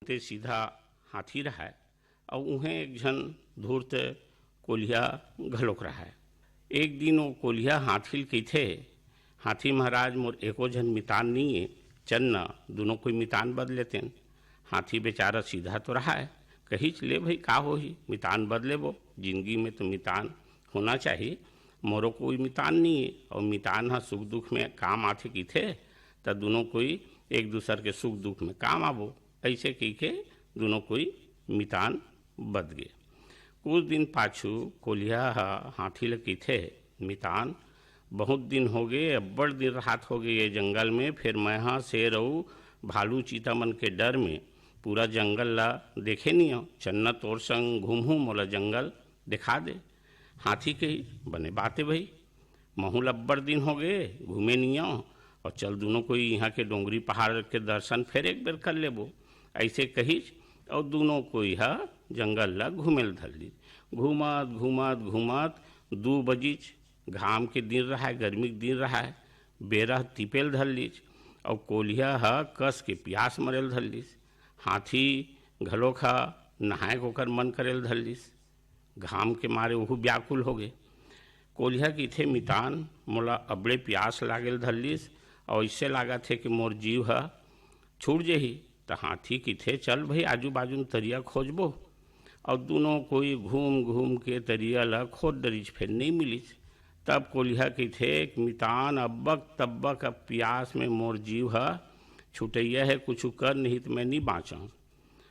ते सीधा हाथी रहा है और उहें एक झन धूर्त कोलिया घलोक रहा है। एक दिन वो कोलिया हाथी कही हाथी महाराज मोर एको झन मितान नहीं है, चन्ना दोनों कोई मितान बदलेते। हाथी बेचारा सीधा तो रहा है, कही ले भाई का हो ही मितान बदले वो, जिंदगी में तो मितान होना चाहिए, मोरो कोई मितान नहीं है और मितान हाँ सुख दुख में काम आते की थे तो दोनों कोई एक दूसर के सुख दुख में काम आवो, ऐसे की के दोनों कोई मितान बद गए। कुछ दिन पाछू कोलिया हाथी लगी थे मितान बहुत दिन हो गए, अब्बड़ दिन रात हो गई ये जंगल में, फिर मैं हाँ शेर और भालू चीता मन के डर में पूरा जंगल ला देखे नहीं हो, चन्ना तोर संग घूमूँ मोला जंगल दिखा दे। हाथी के बने बातें भाई, महूल अब्बड़ दिन हो गए घूमे नहीं हो और चल दोनों कोई यहाँ के डोंगरी पहाड़ के दर्शन फिर एक बेर कर लेबो, ऐसे कही और दोनों कोई हा जंगल ला घूमेल धर ली। घूमत घूमत घूमत 2 बजीच, घाम के दिन रहा है, गर्मी के दिन रहा है, बेरा तिपेल धर लीच और कोलिया हा कस के प्यास मरेल धर लीस। हाथी घलोखा नहाए होकर मन करेल धर लीस, घाम के मारे वह व्याकुल हो गए। कोलिया की थे मितान मोला अबड़े प्यास लागेल धर लीस और इससे लागा थे कि मोर जीव हा छूट जही, तो हाथी की थे चल भाई आजू बाजू में तरिया खोजबो और दोनों कोई घूम घूम के तरिया ला खोद डरीच फिर नहीं मिलीच। तब कोलिया की थे मितान अब्बक तब्बक अब प्यास में मोर जीव हा छुटैया है, कुछ कर नहीं तो मैं नहीं बाँचा।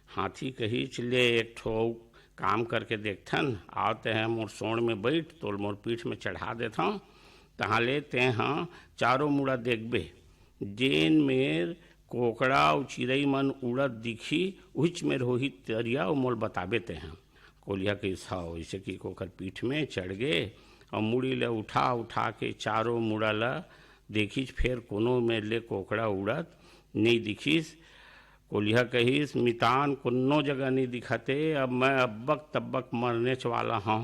हाथी कही चले एक ठो काम करके देखथन, आते हैं मोर सोड़ में बैठ तो मोर पीठ में चढ़ा देता हूँ, तहाँ लेते हाँ चारों मुड़ा देखबे, जेन मेर कोकड़ा और चिड़ई मन उड़द दिखी उच में रोही तरिया और मोल बताबे ते हैं। कोलिया के साव ऐसे कि कोकर पीठ में चढ़ गए और मुड़ी ले उठा उठा के चारों मुड़ा ला देखीच, फिर कोनो में ले कोकड़ा उड़द नहीं दिखीस। कोलिया कहीस मितान कोनो जगह नहीं दिखते, अब मैं अब्बक तब्बक मरने वाला हाँ।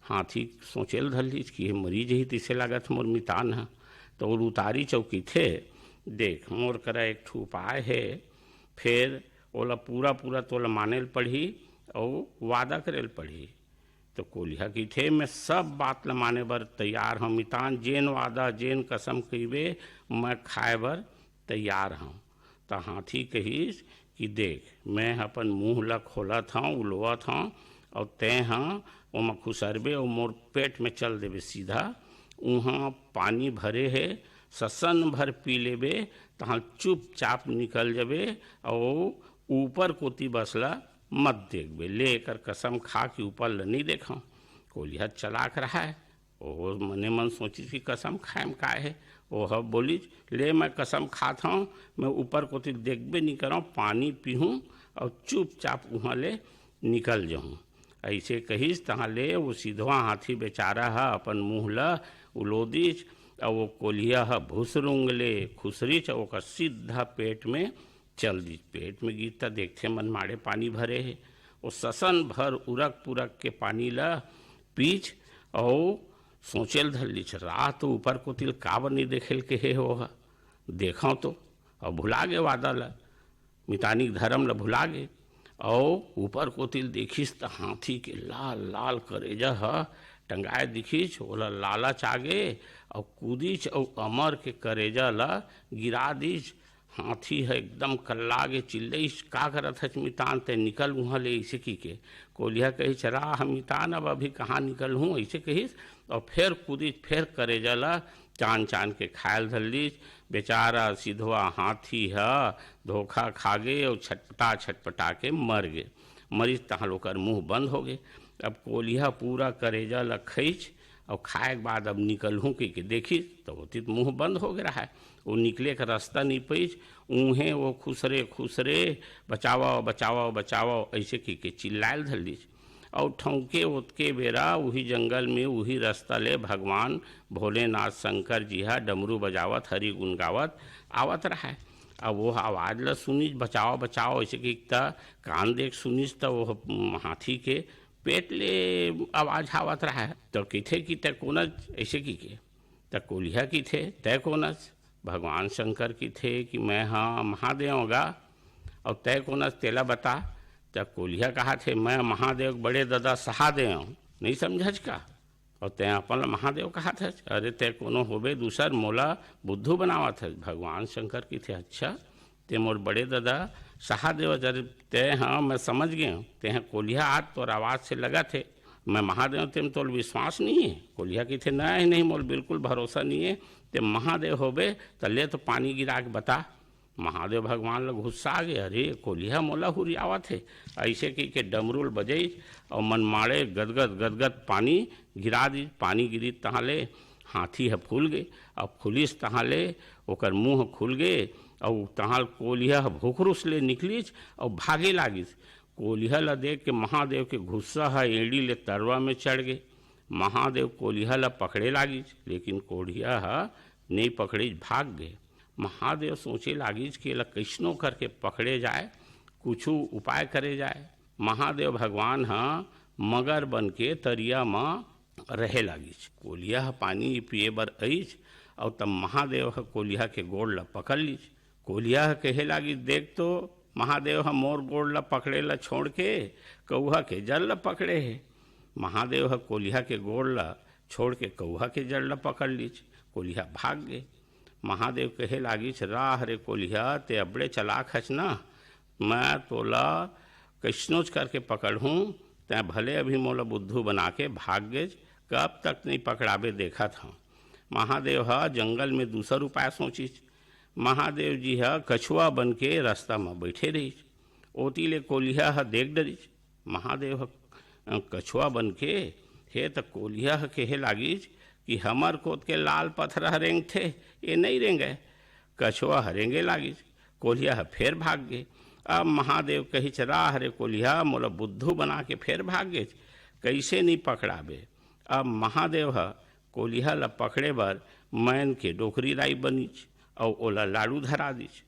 हाथी सोचेल धर लीच कि मरी जही तिसे लागत मोर मितान है, तो और उतारी चौकी थे देख मोर करा एक ठू उपाय है, फिर ओला पूरा पूरा तोला मानेल पढ़ी और वादा करेल पढ़ी। तो कोलिया की थे मैं सब बात ला माने बर तैयार हूँ मितान, जेन वादा जेन कसम कहीबे मैं खाए बर तैयार हूँ। तो हाथी कहीस कि देख मैं अपन मुँह ला खोलत हूँ उलवत हूँ और तय हाँ ओमा खुसरबे और मोर पेट में चल देबे सीधा, वहाँ पानी भरे है ससन भर पी लेबे, तहाँ चुपचाप निकल जाबे और ऊपर कोती बसला मत देखबे, लेकर कसम खा कि ऊपर ल नहीं देखा। कोलिया चलाक रहा है, वो मने मन सोची कि कसम खाएम का है, वह बोली ले मैं कसम खाता हूँ, मैं ऊपर को देखबे नहीं कर रहा हूँ, पानी पीहूँ और चुपचाप वहाँ ले निकल जाऊँ। ऐसे कहीस तहाँ ले वो सीधवा हाथी बेचारा है अपन मुँह ला उलोदीच और वो कोलिया है भूसरुंग ले खुसरीच और का सीधा पेट में चल दी। पेट में गिरता देखते मन मारे पानी भरे है, वो ससन भर उरक पुरक के पानी ला पीछ और सोचेल धर लीच रात तो ऊपर को तिल काबर नहीं देखेल के है हो देखा तो और भुला गए वादा ला मितानी धर्म ला भुला गए और ऊपर को तिल देखीस तो हाथी के लाल लाल करेजा है टंगाए दिखीच, ओला लालच आगे और कूदीच और अमर के करेजा ला गिरा दीच। हाथी है एकदम कल्ला गे चिल्लईस का करत है मितान ते निकल वहाँ ले ऐसे की के। कोलिया कही चरा हम मितान अब अभी कहाँ निकल हूँ ऐसे कहीस और फिर कूदीच फिर करेजा ला चान चान के खायल धर लीच। बेचारा सीधवा हाथी है धोखा खा गए और छटपटा छटपटा के मर गए। मरीज तहाँ लोकर मुँह बंद हो गए। अब कोलिया पूरा करेजा ला खींच और खाए के बाद अब निकल हूँ कि देखी तो होती तो मुँह बंद हो गया है, वो निकले का रास्ता नहीं पैच, ऊँहे वो खुसरे खुसरे बचावा बचावा बचावा ऐसे की चिल्लायल धर लीच और ठौके उतके बेरा वही जंगल में वही रास्ता ले भगवान भोलेनाथ शंकर जी हा डमरू बजावत हरि गुन गावत आवत रहा है। अब वो आवाज़ ला सुनीच बचाओ बचाओ ऐसे कि कान देख सुनीच तो वो हाथी के पेट ले आवाज़ आवत रहा है। तो किथे की तय कोनज ऐसे की के तो कोलिया की थे तय कोनज भगवान शंकर की थे कि मैं हाँ महादेव होगा और तय कोना तेला बता। तब कोलिया कहा थे मैं महादेव बड़े दादा सहा दे नहीं समझज का। और तय अपन महादेव कहा था अरे तय कोनो होबे दूसर मोला बुद्धू बनावा था। भगवान शंकर की थे अच्छा ते मोर बड़े दादा सहा देव जर तय हाँ मैं समझ गए ते हैं कोलिया आज तोर आवाज़ से लगा थे मैं महादेव तेम तोल विश्वास नहीं है। कोलिया की थे नहीं मोल बिल्कुल भरोसा नहीं है ते महादेव होबे तो ले तो पानी गिरा के बता। महादेव भगवान लोग गुस्सा आ गए अरे कोलिया मोला हुरियावा थे ऐसे की के डमरूल बजई और मनमाड़े गदगद गदगद पानी गिरा दी। पानी गिरी तहाँ ले हाथी है फूल गए और फुलिस तहाँ ले ओकर मुँह खुल गए और तहाँ कोलिया भूखरुस ले निकलीच और भागे लागिस। कोलिया ला देख के महादेव के गुस्सा है एड़ी ले तरवा में चढ़ गए। महादेव कोलिया ला पकड़े लागिस लेकिन कोलिया नहीं पकड़ीच भाग गए। महादेव सोचे लागिस कि ला कैसनो करके पकड़े जाए कुछ उपाय करे जाए। महादेव भगवान मगर बन के तरिया में रहे लागिस। कोलिया पानी पिए बर आईच और तब महादेव कोलिया के गोड़ ला पकड़ लीच। कोलिया कहे लागिस देख तो महादेव मोर गोड़ ला पकड़े ला छोड़ के कौहा के जल ला पकड़े है। महादेव कोलिया के गोड़ ला छोड़ के कौहा के जल ला पकड़ लीच। कोलिया भाग गए। महादेव कहे लागिस राह रे कोलिया ते अबड़े चलाक हच ना मैं तोला कैसनोच करके पकड़ूँ तै भले अभी मोला बुद्धू बना के भाग गए कब तक नहीं पकड़ाबे देखा था। महादेव जंगल में दूसर उपाय सोचिस। महादेव जी कछुआ बन के रास्ता में बैठे रही। ओती ले कोलिया देख डरीच। महादेव कछुआ बन के हे तो कोलिया कहे लागिस कि हमर कोत के लाल पत्थर हरेंग थे ये नहीं रेंगे। कछुआ हरेंगे लागिस। कोलिया फिर भाग गए। अब महादेव कही चरा हरे कोलिया मोला बुद्धू बना के फिर भाग गए कैसे नहीं पकड़ाबे। अब महादेव कोलिया ला पकड़े बर मैन के डोकरी दाई बनीच और ओला लाड़ू धरा दीच।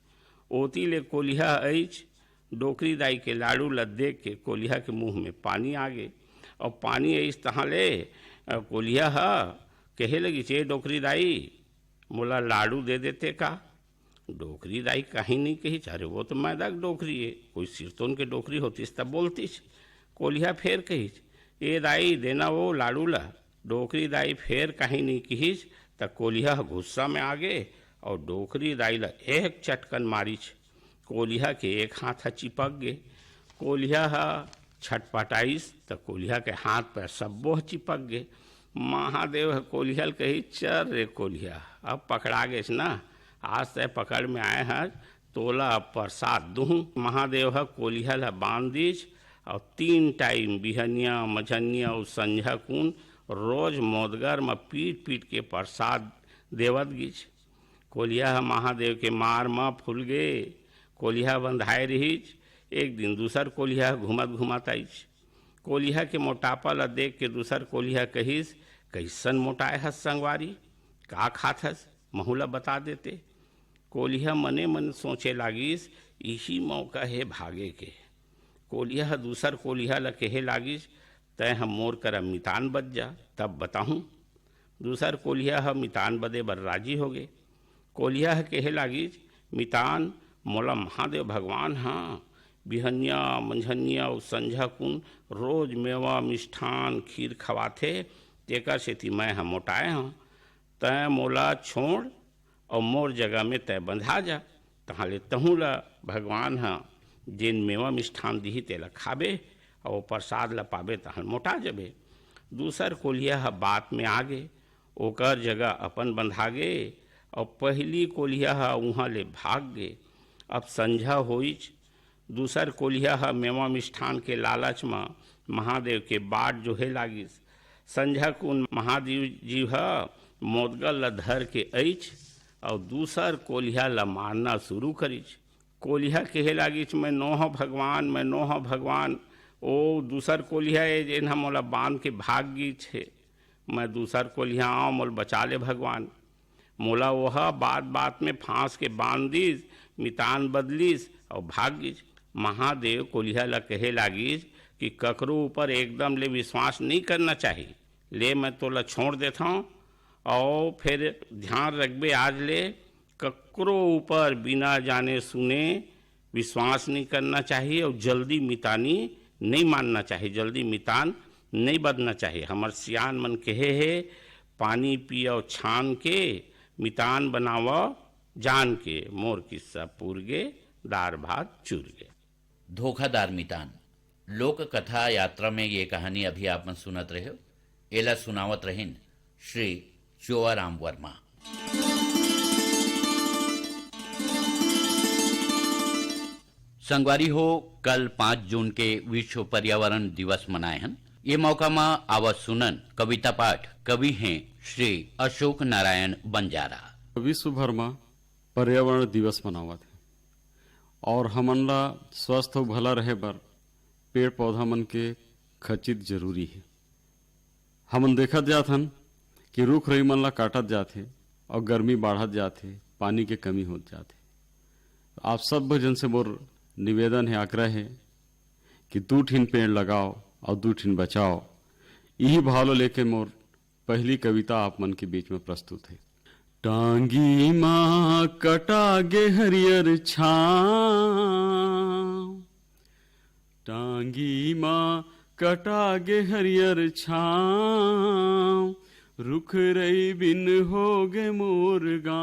ओती ले कोलिया आईच डोकरी दाई के लाड़ू ला देख के कोलिया के मुंह में पानी आ गए और पानी आईस तहाँ ले कोलिया कहे लगी चे डोकरी दाई मोला लाड़ू दे देते का। डोकरी दाई कहीं नहीं कही अरे वो तो मैदा डोकरी है कोई सिरतोन के डोकरी होतीस तब बोलतीस। कोलिया फिर कही ए दाई देना वो लाड़ू ला। डोकरी दाई फिर कहीं नहीं कहीच तब कोलिया गुस्सा में आ गए और डोकरी दाई ला एक चटकन मारीच। कोलिया के एक हाथ चिपक गए। कोलिया छटपटाइस तो कोलिया के हाथ पर सब्बो चिपक गए। महादेव कोलिया कही चल रे कोलिया अब पकड़ा गए ना आज तय पकड़ में आए हैं तोला प्रसाद दूँ। महादेव कोलिया ला बांध दीच और 3 टाइम बिहनिया मझनिया और संझा कून रोज मोदगर में पीट पीट के प्रसाद देवत गीच। कोलिया महादेव के मार में फूल गए। कोलिया बंधाए रहीच। एक दिन दूसर कोलिया घुमत घुमत आईच। कोलिया के मोटापा ला देख के दूसर कोलिया कहिस कैसन मोटाए हस संगवारी का खात हस महुला बता देते। कोलिया मने मन सोचे लागिस इसी मौका है भागे के। कोलिया दूसर कोलिया ला कहे लागिस तय हम मोर कर मितान बच जा तब बताऊँ। दूसर कोलिया मितान बदे बर राजी हो गए। कोलिया कहे लागिस मितान मोला महादेव भगवान बिहनिया मंझनिया और संझा कुन रोज मेवा मिष्ठान खीर खवाथे तेकर सेती मैं मोटाए तय मोला छोड़ और मोर जगह में तय बंधा जा तहाँ ले तहूँ ला भगवान जेन मेवा मिष्ठान दी तेला खाबे और प्रसाद ला पाबे तहाँ मोटा जबे। दूसर कोलिया बात में आ गए ओकर जगह अपन बंधा गए और पहली कोलिया वहाँ ले भाग गए। अब संझा होइच। दूसर कोलिया मेवा मिष्ठान के लालच में महादेव के बाट जोहे लागिस। संझा कुन महादेव जी मोदगल ला धर के आईच और दूसर कोलिया ला मारना शुरू करीच। कोलिया कहे लागिच मैं नोह भगवान ओ दूसर कोलिया है जेन मोला बांध के भाग गई छे। मैं दूसर कोलिया आओ मोल बचा ले भगवान। मोला वह बात बात में फांस के बांध दीस मितान बदलीस और भाग गीस। महादेव कोलिया ला कहे लागिस कि ककरो ऊपर एकदम ले विश्वास नहीं करना चाहिए। ले मैं तोला छोड़ देता हूँ और फिर ध्यान रखबे आज ले ककरो ऊपर बिना जाने सुने विश्वास नहीं करना चाहिए और जल्दी मितानी नहीं मानना चाहिए, जल्दी मितान नहीं बदना चाहिए। हमार सियान मन कहे है, पानी पियो छान के, मितान बनावो जान के, मोर किस्सा पूर गे, दार भात चूर गे। धोखादार मितान लोक कथा यात्रा में ये कहानी अभी आप मन सुनत रहे हो। एला सुनावत रहिन श्री चोआराम वर्मा। संगवारी हो, कल 5 जून के विश्व पर्यावरण दिवस मनाए हैं। ये मौका में आवाज सुनन कविता पाठ कवि हैं श्री अशोक नारायण बंजारा। विश्व भर में पर्यावरण दिवस मनावत है और हमन ला स्वस्थ और भला रहे बर पेड़ पौधा मन के खचित जरूरी है। हमन देखत जात हन कि रुख रही मन ला काटत जाते और गर्मी बढ़त जाते, पानी के कमी होत जाते। आप सब जन से मोर निवेदन है, आग्रह है कि 2 ठिन पेड़ लगाओ और 2 ठिन बचाओ। यही भाव लेके मोर पहली कविता आप मन के बीच में प्रस्तुत है। टांगी माँ कटागे हरियर छाँव, टांगी माँ कटागे हरियर छाँव, रुख रही बिन होगे मोर गाँव,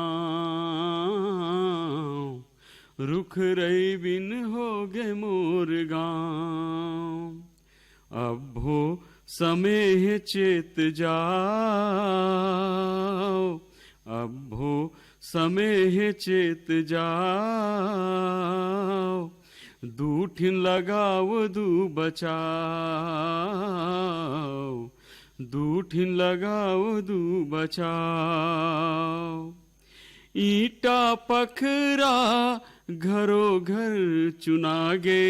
रुख रही बिन होगे मोर गाँव। अब हो समय चेत जाओ, अब हो समय चेत जाओ, 2 ठिन लगाओ 2 बचाओ, 2 ठिन लगाओ 2 बचाओ। ईटा पखरा घरो घर चुनागे,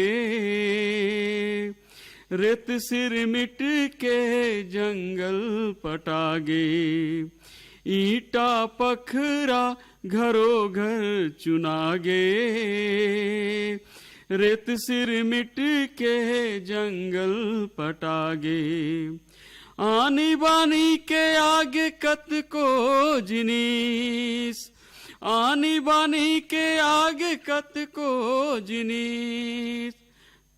रेत सिर मिट के जंगल पटागे। ईटा पखरा घरो घर चुनागे, रेत सिर मिट के जंगल पटागे। आनी बानी के आगे कत को जिनीस, आनी बानी के आगे कत को जिनीस।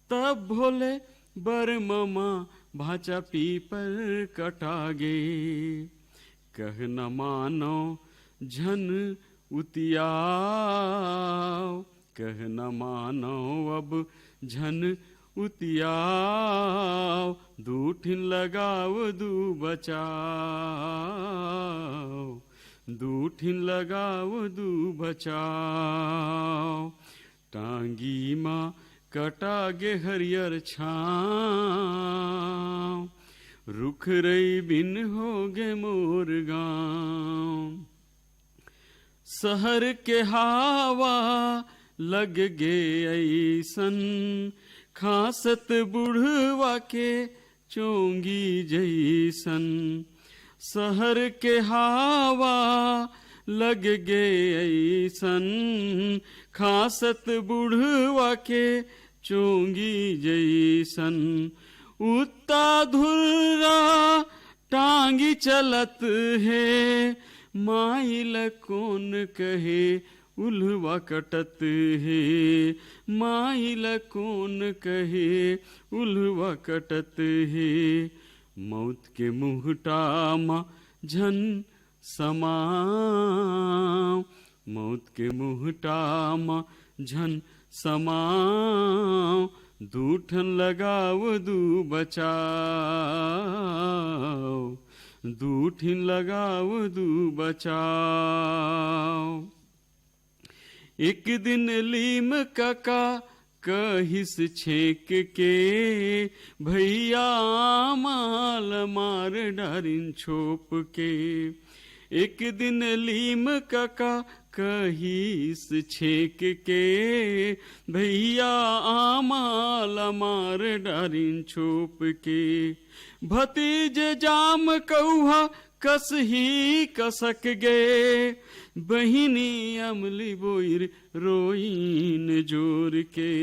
तब भोले बर ममा भाचा पीपर कटागे, कह न मानो झन उतियाओ, कह न मानो अब झन उतियाओ, 2 ठिन लगाओ 2 बचाओ, 2 ठिन लगाओ 2 बचाओ। टांगी माँ कटागे हरियर छाँव, रुख रही बिन होगे मोर गाँव। शहर के हवा लग गे ऐसन, खासत बुढ़वा के चोंगी जैसन। शहर के हवा लग गे ऐसन, खासत बुढ़वा के चोंगी जैसन। उत्ता धुर्रा टांगी चलत है, माइल कौन कहे उल्हवा कटत है, माइल कौन कहे उल्हवा कटत है। मौत के मुहटा मा झन समाओ, मौत के मुहटा मा झन समाओ, 2 ठन लगाओ 2 बचाओ, 2 ठिन लगाओ 2 बचाओ। एक दिन लीम काका कहिस छेक के, भैया माल मार डारिन छोप के। एक दिन लीम काका कहिस छेक के, भैया आमाल मार डारिन छोप के। भतीज जाम कौहा कस ही कसक गए, बहिनी अमली बोइर रोइन जोर के,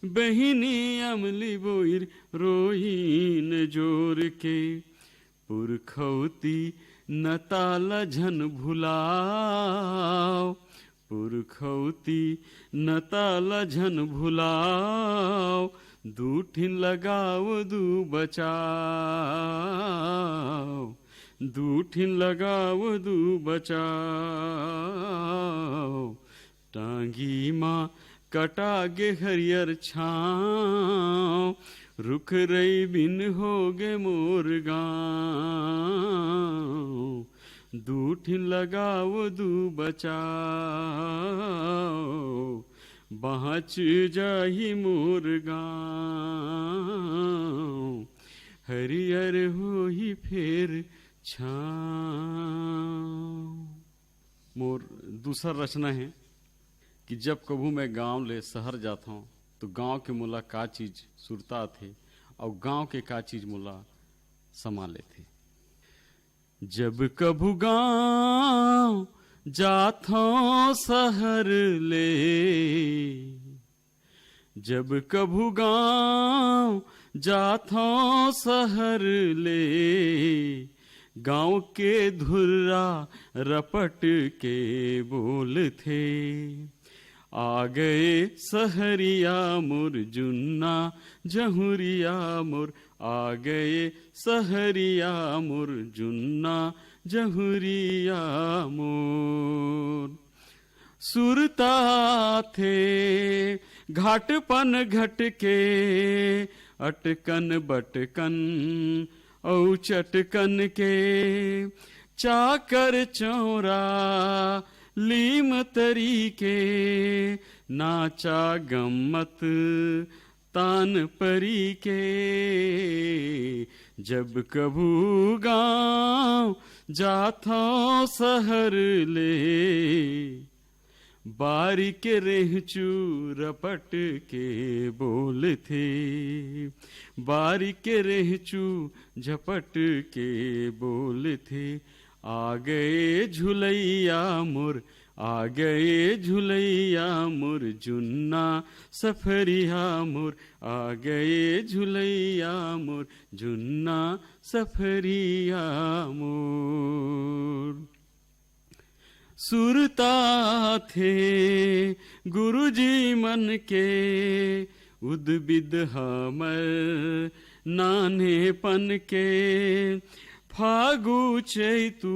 बहिनी अमली बोइर रोइन जोर के। पुरखौती नताल झन भुलाओ, पुरखौती नताला झन भुलाओ, दूठिन लगाओ दू बचाओ, दूठिन लगाओ दू बचाओ। टांगी माँ कटागे हरियर छाँव, रुख रई बिन होगे मोर गाँव। दूठिन लगाओ दू बचाओ, बाँच जाही मोर गाँव। हरियर होही फेर छाँव। मोर दूसरा रचना है कि जब कभू मैं गांव ले शहर जाता हूँ तो गांव के मुला का चीज सुरता थे और गांव के का चीज मुला संभाले थे। जब कभू गांव जाता शहर ले, जब कभू गांव जाता शहर ले, गांव के धुर्रा रपट के बोल थे। आ गए सहरिया मोर जुन्ना जहुरिया मोर, आ गए सहरिया मोर जुन्ना जहुरिया मोर। सुरता थे घाटपन घट के, अटकन बटकन औ चटकन के, चाकर चौरा लीम तरीके, नाचा गम्मत तान परी के। जब कभू गांव जाता शहर ले, बारी के रेहचू रपट के बोल थे। बारी के रेहचू झपट के बोल थे। आ गए झुलैया मोर, आ गए झुलैया मोर जुन्ना सफरिया मोर, आ गए झुलैया मोर जुन्ना सफरिया मोर। सुरता थे गुरुजी मन के, उद्बिद हमर नान्हेपन के। फागु चैतू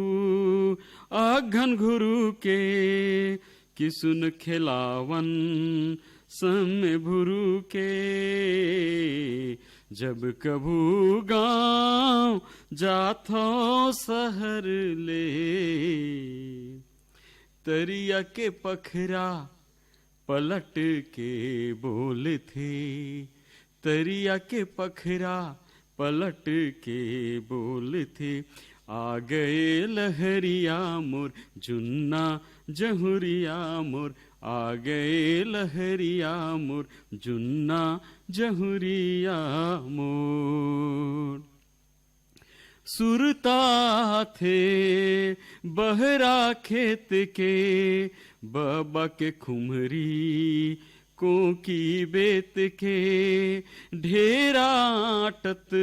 आघन घुरु के, किसुन खिलावन समय भुरु के। जब कभू गांव जाता शहर ले, तरिया के पखरा पलट के बोल थे। तरिया के पखरा पलट के बोल थे। आ गए लहरिया मोर जुन्ना जहुरिया मोर, आ गए लहरिया मोर जुन्ना जहुरिया मोर। सुरता थे बहरा खेत के, बाबा के खुमरी कोकी बेत के। ढेरा आटत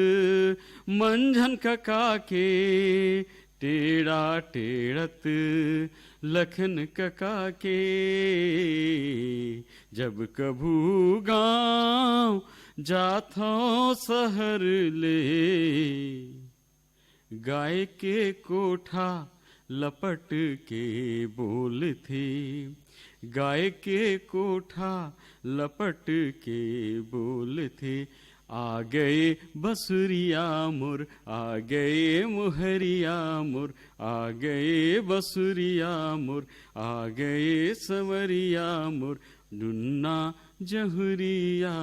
मंझन कका के, टेढ़ा टेढ़त लखन कका के। जब कभू गांव जाता शहर ले, गाय के कोठा लपट के बोल थे। गाय के कोठा लपट के बोल थे। आ गए बसुरिया मोर, आ गए मुहरिया मोर, आ गए बसुरिया मोर, आ गए सवरिया मोर जुन्ना जहुरिया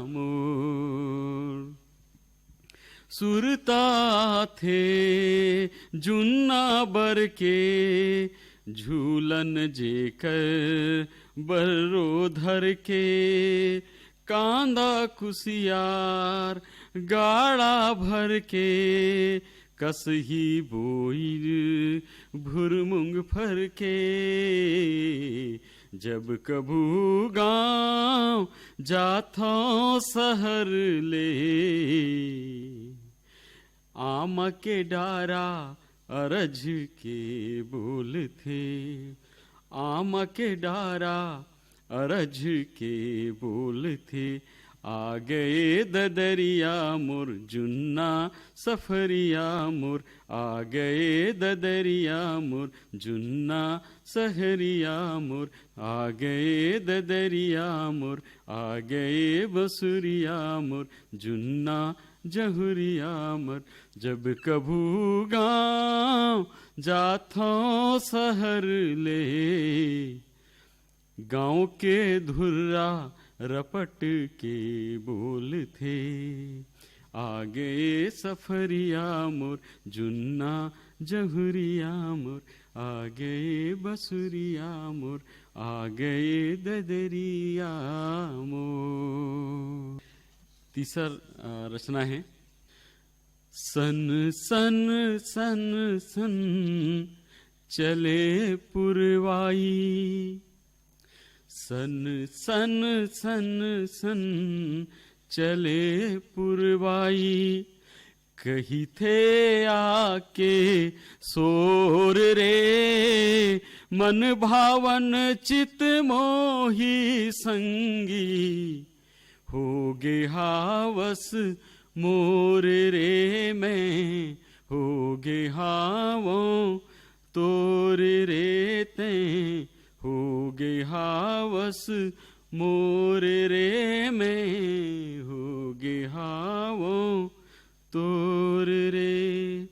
मोर। सुरता थे जुन्ना बर के, झूलन जेकर बर्रो धर के। कांदा कुसियार गाड़ा भर के, कसही बोई भुरमुंग फर के। जब कभू गांव जाता शहर ले, आम के डारा अरझ के बोल थे। आम के डारा अरझ के बोल थे। आ गए ददरिया मोर जुन्ना सफरिया मोर, आ गए ददरिया मोर जुन्ना सहरिया मोर, आ गए ददरिया मोर, आ गए बसुरिया मोर जुन्ना जहुरिया मोर। जब कभू गाँव जाथों शहर ले, गाँव के धुर्रा रपट के बोल थे। आ गए सफरिया मोर जुन्ना जहुरिया मोर, आ गए बसुरिया मोर, आ गए ददरिया मोर। तीसर रचना है। सन सन सन सन चले पुरवाई, सन सन सन सन चले पुरवाई। कही थे आके सोर रे, मन भावन चित मोही संगी। होगे हावस मोर रे मैं, होगे हावों तोर रे तें। होगे हावस मोर रे में, होगे हावों तोर रे।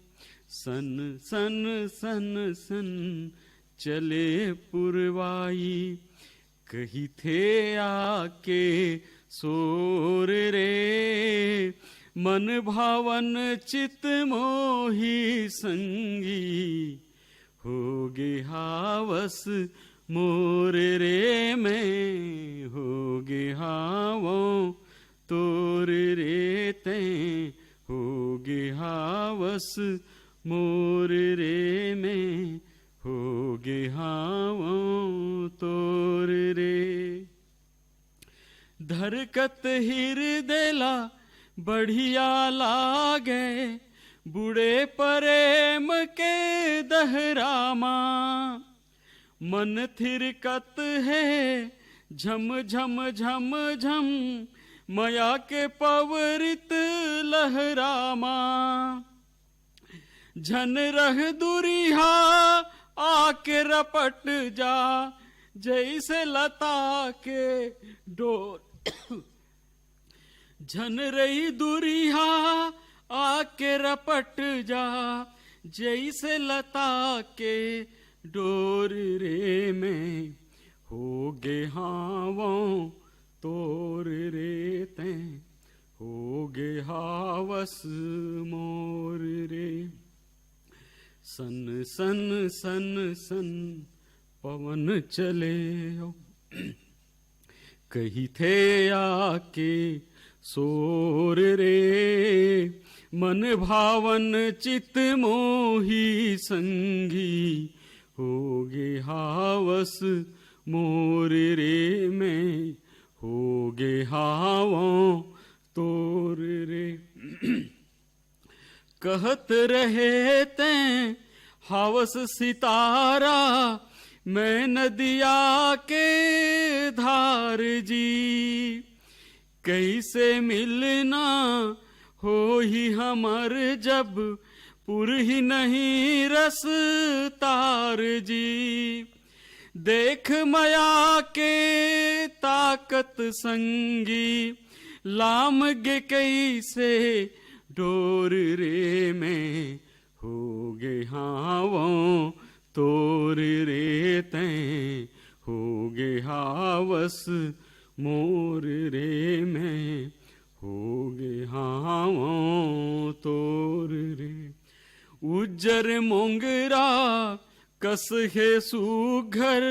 सन सन सन सन चले पुरवाई, कही थे आके सोर रे। मन भावन चित मोही संगी, होगे हावस मोर रे में, होगे हावों तोर रे तें। होगे हावस मोर रे में, होगे हावों तोर रे। धरकत हृदयला बढ़िया लागे, बूढ़े प्रेम के दहरामा। मन थिरकत है झम झम झम झम, माया के पवरित लहरामा। झन रह दुरिहा आके रपट जा, जैसे लता के डोर। झन रही दुरिहा आके रपट जा, जैसे लता के डोर रे में। होगे हावों तोर रे तें, होगे हावस मोर रे। सन सन सन सन पवन चले, कही थे आके सोर रे। मन भावन चित मोही संगी, होगे हावस मोर रे में, होगे हावों तोर रे। कहत रहे तें हावस सितारा, मैं नदिया के धार जी। कैसे मिलना हो ही हमर, जब पुर ही नहीं रस तार जी। देख माया के ताकत संगी, लाम गे कैसे डोर रे में। होगे हावों तोर रे तें, होगे हावस मोर रे में, होगे हावों तोर रे। उज्जर मोंगरा कस है सुघर,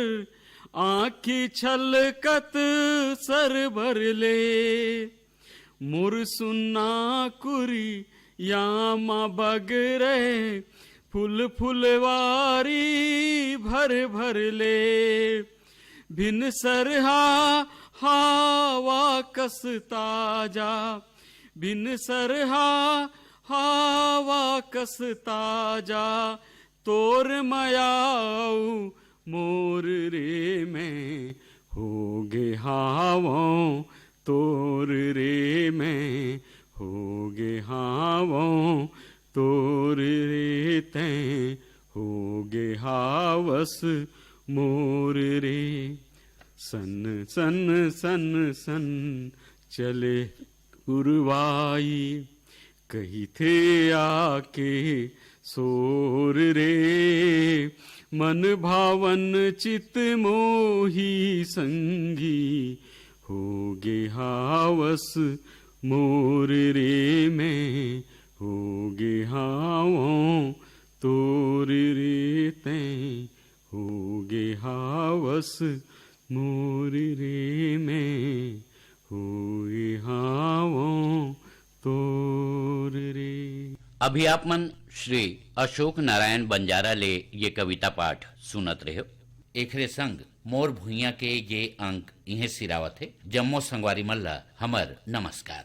आँखी छलकत सर भर ले। मुर सुन्ना कुरी यामा बगरे, फुल फुलवारी भर भर ले। भिन सरहा हावा कस ताजा, भिन सरहा हावा कस ताजा। तोर मयाऊ मोर रे मैं होगे हावों तोर रे मैं होगे हावों तोर रे तैं होगे हावस मोर रे। सन सन सन सन चले उर्वाई कही थे आके सोर रे। मन भावन चित मोही संगी होगे हावस मोर रे मैं होगे हावों तोर रे तैं होगे हावस मोर रे मैं होगे हावों तोर रे। अभी आप मन श्री अशोक नारायण बंजारा ले ये कविता पाठ सुनत रहे हो। एकरे संग मोर भुइया के ये अंक इहे सिरावत है। जम्मो संगवारी मल्ला हमर नमस्कार।